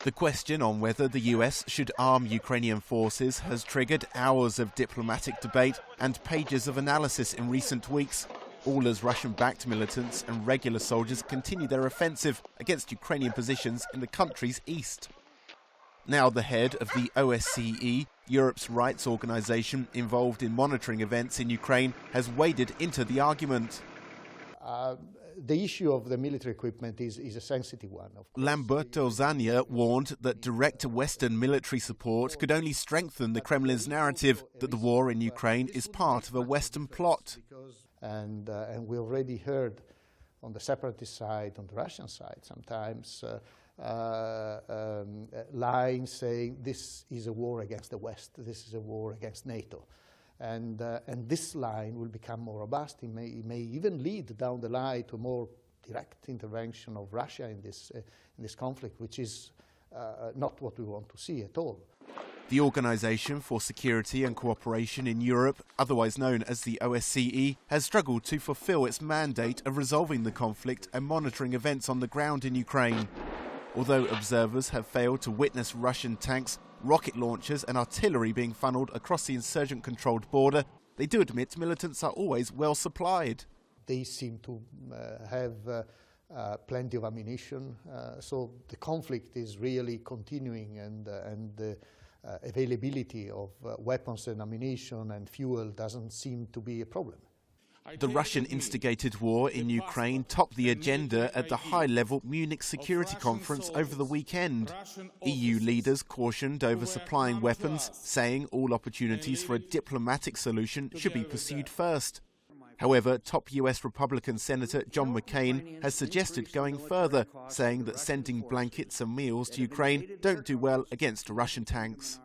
The question on whether the US should arm Ukrainian forces has triggered hours of diplomatic debate and pages of analysis in recent weeks, all as Russian-backed militants and regular soldiers continue their offensive against Ukrainian positions in the country's east. Now the head of the OSCE, Europe's rights organisation involved in monitoring events in Ukraine, has waded into the argument. The issue of the military equipment is a sensitive one. Lamberto Zannier warned that direct Western military support could only strengthen the Kremlin's narrative that the war in Ukraine is part of a Western plot. And we already heard on the separatist side, on the Russian side, sometimes lines saying this is a war against the West, this is a war against NATO. And this line will become more robust. It may even lead down the line to a more direct intervention of Russia in this conflict, which is not what we want to see at all. The Organisation for Security and Cooperation in Europe, otherwise known as the OSCE, has struggled to fulfil its mandate of resolving the conflict and monitoring events on the ground in Ukraine. Although observers have failed to witness Russian tanks, rocket launchers and artillery being funneled across the insurgent-controlled border, they do admit militants are always well supplied. They seem to have plenty of ammunition, so the conflict is really continuing, and the availability of weapons and ammunition and fuel doesn't seem to be a problem. The Russian-instigated war in Ukraine topped the agenda at the high-level Munich Security Conference over the weekend. EU leaders cautioned over supplying weapons, saying all opportunities for a diplomatic solution should be pursued first. However, top US Republican Senator John McCain has suggested going further, saying that sending blankets and meals to Ukraine don't do well against Russian tanks.